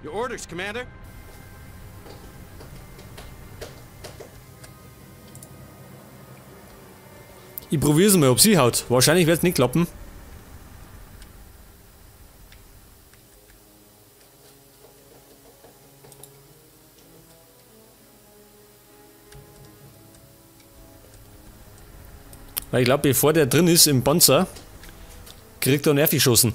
Your orders, Commander. Ich probiere es mal, ob sie haut. Wahrscheinlich wird es nicht klappen. Weil ich glaube, bevor der drin ist im Panzer, kriegt er einen Nerv geschossen.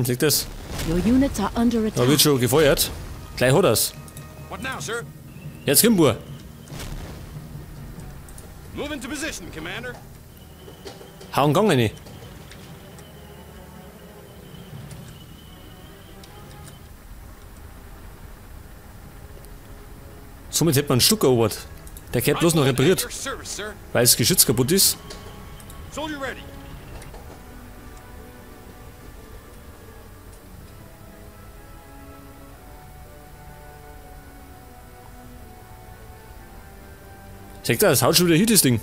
Seht das? Your units are under Da attack. wird schon gefeuert. Gleich hat er's. What now, sir? Jetzt kommt er. Move into position, Commander. Hau einen Gang rein. Somit hätte man ein Stück erobert. Der gehört bloß noch Rifleman at repariert, your service, sir. weil das Geschütz kaputt ist. Soldier ready. Seht ihr, das haut schon wieder hin, das Ding.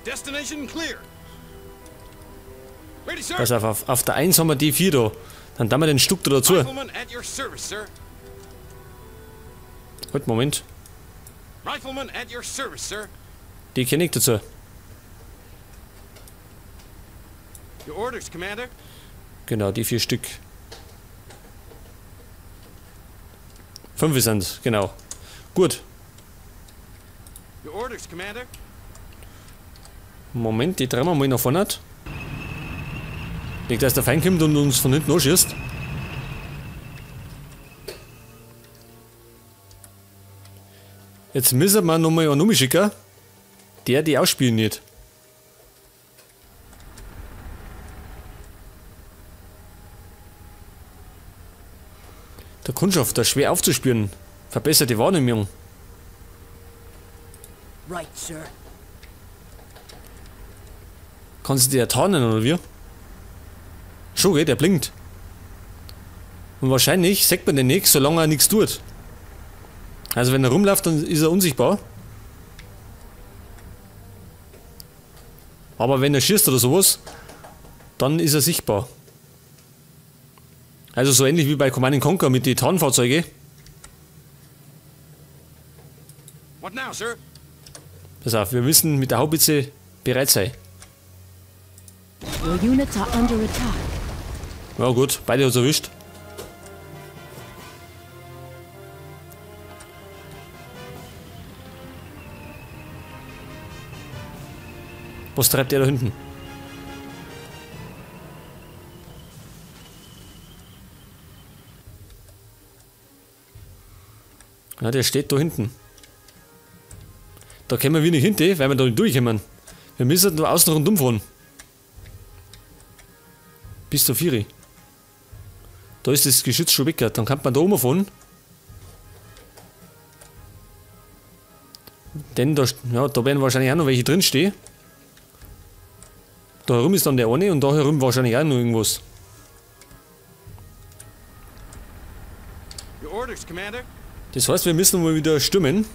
Destination clear. Ready, sir. Pass auf der 1 haben wir die 4 da. Dann tun wir den Stück da dazu. Rifleman at your service, sir. Halt, Moment. Rifleman at your service, sir. Die kenne ich dazu. Your orders, Commander. Genau, die 4 Stück. 5 sind genau. Gut. Your orders, Commander. Moment, die drehen wir mal nach vorne. Nicht, dass der Feind kommt und uns von hinten anschießt. Jetzt müssen wir nochmal einen umschicken. Der die ausspielen nicht. Der Kundschaft, der schwer aufzuspüren. Verbessert die Wahrnehmung. Right, sir. Kannst du dir tarnen oder wie? Schon geht, der blinkt. Und wahrscheinlich sagt man den nicht, solange er nichts tut. Also wenn er rumläuft, dann ist er unsichtbar. Aber wenn er schießt oder sowas, dann ist er sichtbar. Also so ähnlich wie bei Command & Conquer mit den Tarnfahrzeugen. What now, sir? Pass auf, wir müssen mit der Haubitze bereit sein. Your units are under attack. Ja gut, beide hat's erwischt. Was treibt der da hinten? Ja, der steht da hinten. Da kommen wir nicht hinten, weil wir da nicht durchkommen. Wir müssen da außen rundum fahren. Bis zur 4. Da ist das Geschütz schon weg. Dann kann man da oben fahren. Denn da, ja, da werden wahrscheinlich auch noch welche drinstehen. Da herum ist dann der eine und da herum wahrscheinlich auch noch irgendwas. Your orders, Commander. Das heißt, wir müssen mal wieder stürmen.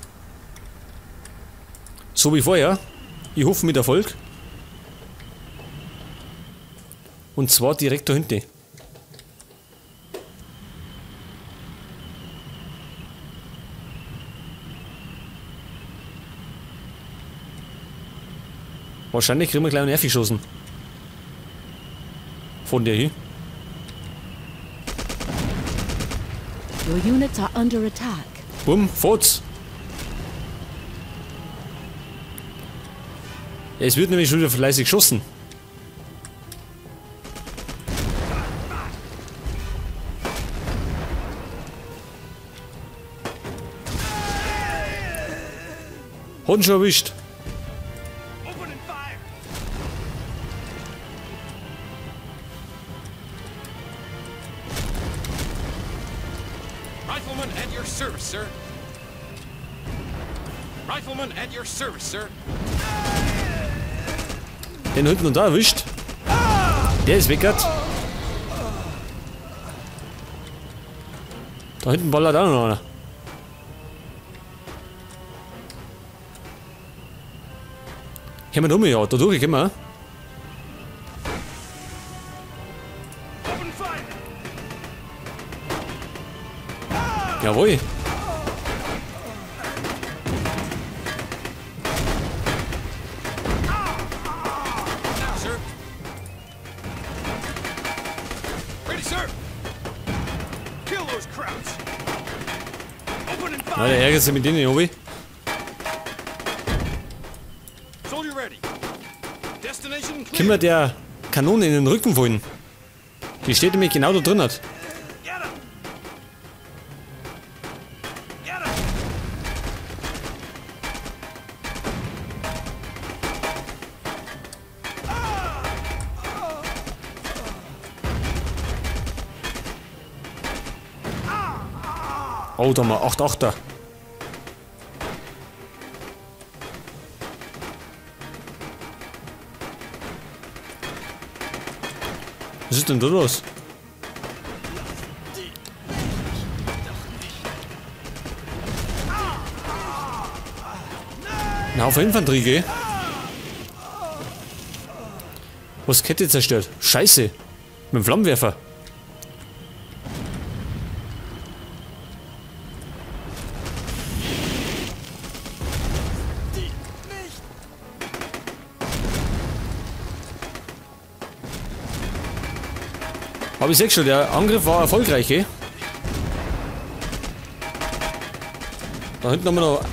So wie vorher. Ich hoffe mit Erfolg. Und zwar direkt da hinten. Wahrscheinlich kriegen wir gleich einen Nerv geschossen. Von der hier. Your units are under attack. Bumm, fahrt's. Es wird nämlich schon wieder fleißig geschossen. Hat ihn schon erwischt. Opening fire. Rifleman at your service, sir. Rifleman at your service, sir. Den hinten und da erwischt. Der ist weg. Da hinten ballert auch noch einer. Können wir da ja, da durch können wir. Open fire! Jawohl. Now, sir. Ready, sir. Kill those Krauts. Open and Ja, fire. der ärgert sich mit denen, Obi. Soldier ready. Destination clear. Können wir der Kanone in den Rücken fallen? Die steht nämlich genau da drin. Get him. Get him. Oh, da mal 8-8er. Was ist denn da los? Ein Haufen Infanterie, gell? Was Kette zerstört? Scheiße. Mit dem Flammenwerfer. Aber ich seh schon, der Angriff war erfolgreich, gell? Da hinten haben wir noch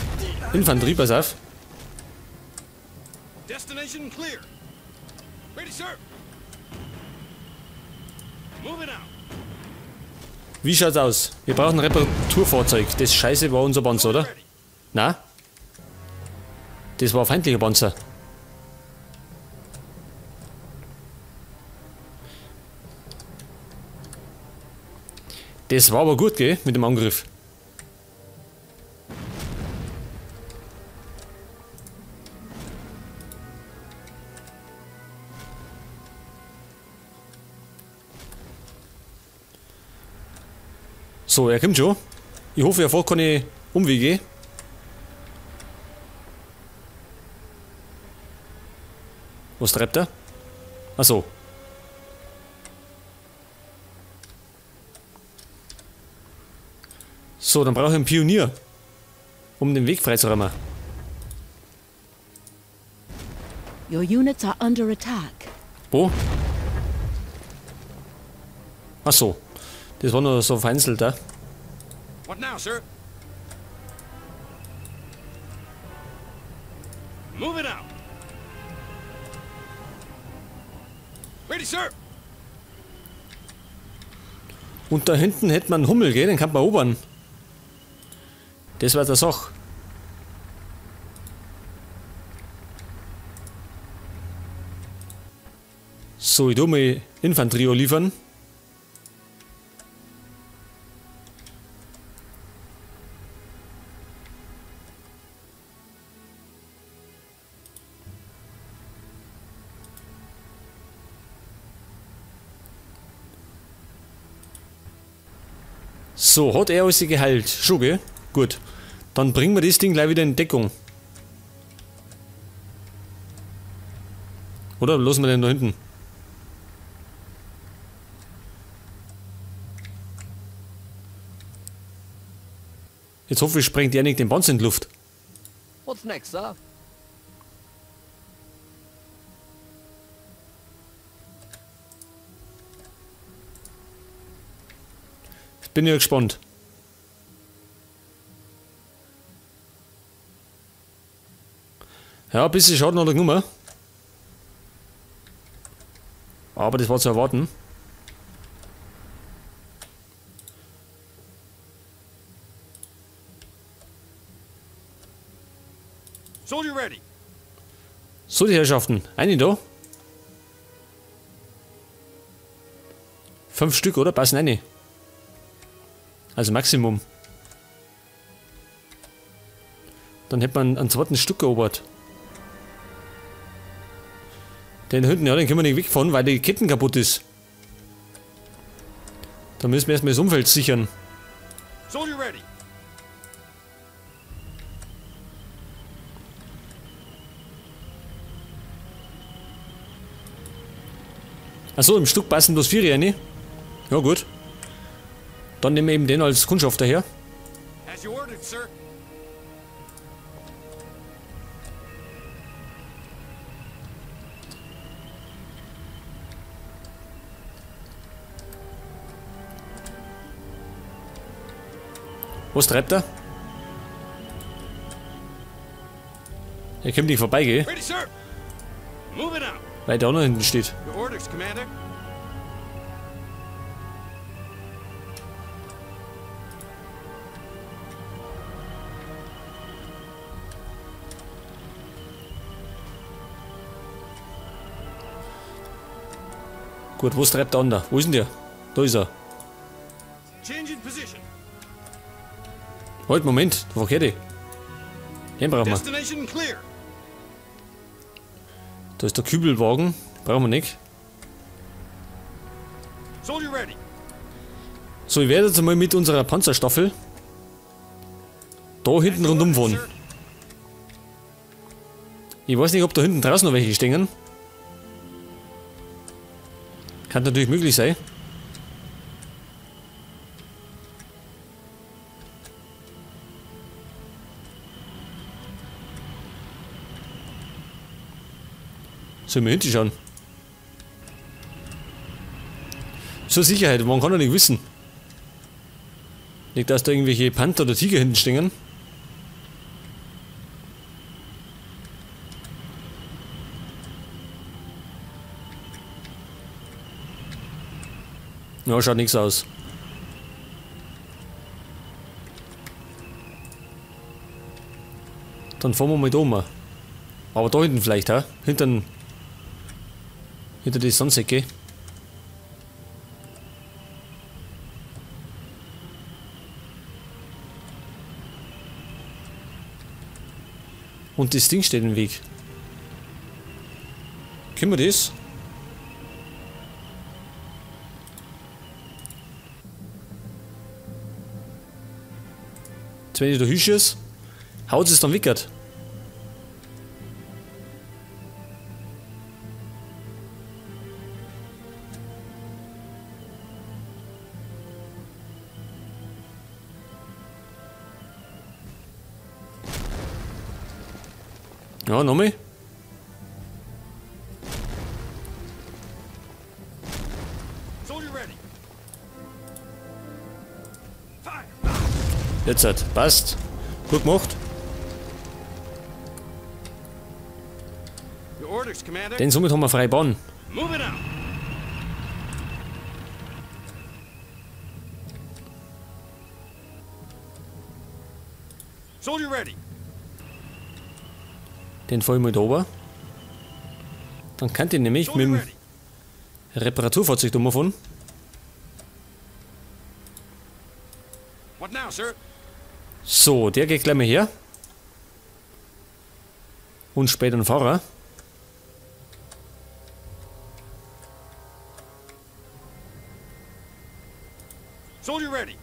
Infanterie, pass auf. Destination clear. Ready, sir. Moving out. Wie schaut's aus? Wir brauchen ein Reparaturfahrzeug. Das Scheiße war unser Panzer, oder? Ready. Na? Das war ein feindlicher Panzer. Das war aber gut, gell? Mit dem Angriff. So, er kommt schon. Ich hoffe, er fährt keine Umwege. Was treibt er? Achso. So, dann brauche ich einen Pionier, um den Weg freizuräumen. Your units are under attack. Wo? Achso. Das war nur so vereinzelt da. What now, sir? Moving out. Ready, sir. Und da hinten hätte man einen Hummel, gell? Den kann man erobern. Das war der Sache. So, ich tue mal Infanterie liefern. So, hat er alles geheilt. Schon, gell? Gut. Dann bringen wir das Ding gleich wieder in Deckung. Oder lassen wir den da hinten? Jetzt hoffe ich, sprengt der nicht den Panzer in die Luft. What's next, sir? Bin ja gespannt. Ja, ein bisschen Schaden hat er genommen. Aber das war zu erwarten. Soldier ready. So, die Herrschaften. Eine da. 5 Stück, oder? Passen eine. Also Maximum. Dann hätte man einen zweiten Stück erobert. Den hinten, ja, den können wir nicht wegfahren, weil die Ketten kaputt ist. Da müssen wir erstmal das Umfeld sichern. Soldier ready. Achso, im Stück passen bloß 4 rein. Ja, gut. Dann nehmen wir eben den als Kundschafter her. As you ordered, sir. Was treibt er? Er kommt nicht vorbei, gell? Ready, sir. Move it out. Weil der auch noch hinten steht. Your orders, Commander. Gut, was treibt der andere? Wo ist denn der? Da ist er. Change in position. Halt, Moment, wo geht die? Den brauchen wir. Destination clear. Da ist der Kübelwagen. Brauchen wir nicht. Soldier ready. So, ich werde jetzt einmal mit unserer Panzerstaffel da hinten As you rundum ordered, fahren. sir. Ich weiß nicht, ob da hinten draußen noch welche stehen. Kann natürlich möglich sein. Sollen wir hinten schauen? Zur Sicherheit, man kann doch nicht wissen. Nicht, dass da irgendwelche Panther oder Tiger hinten stehen. Ja, schaut nichts aus. Dann fahren wir mal da mal. Aber da hinten vielleicht, ha? Hinter die Sandsäcke. Und das Ding steht im Weg. Können wir das? Jetzt, wenn ich da hinschieße, haut es dann wickert. Ja, nochmal. Soldier ready. Fire. Jetzt hat. Passt. Gut gemacht. Your orders, Commander. Den somit haben wir freie Bahn. Move it out. Soldier ready. Den fahren wir da oben. Dann kann ich nämlich mit Soldier dem ready. Reparaturfahrzeug da mal fahren. What now, sir? So, der geht gleich mal her. Und später ein Fahrer. Soldier ready.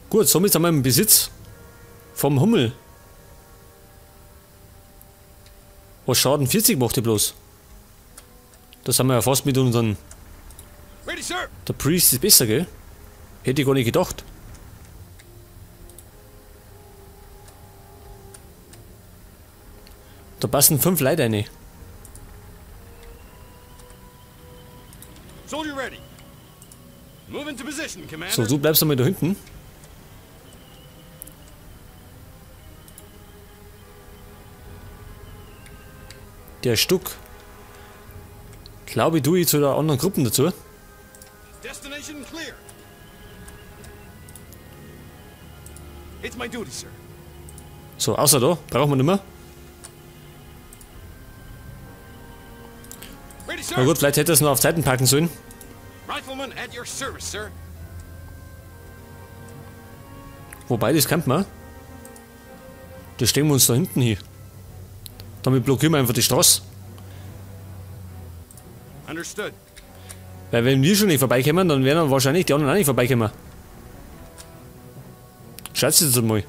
Gut, somit sind wir im Besitz vom Hummel. Was Schaden 40 macht der bloß? Das haben wir ja fast mit unseren... Ready, sir. Der Priest ist besser, gell? Hätte ich gar nicht gedacht. Da passen 5 Leute rein. Soldier ready. Move into position, Commander. So, du bleibst einmal da hinten. Der Stuck. Glaube ich, tue ich zu der anderen Gruppen dazu. Destination clear. It's my duty, sir. So, außer da, brauchen wir nicht mehr. Ready, sir. Na gut, vielleicht hätte er es noch auf Zeiten packen sollen. Right Rifleman at your service, sir. Wobei, das kennt man. Das stellen wir uns da hinten hier. Damit blockieren wir einfach die Straße. Understood. Weil wenn wir schon nicht vorbeikommen, dann werden wahrscheinlich die anderen auch nicht vorbeikommen. Schaut jetzt mal.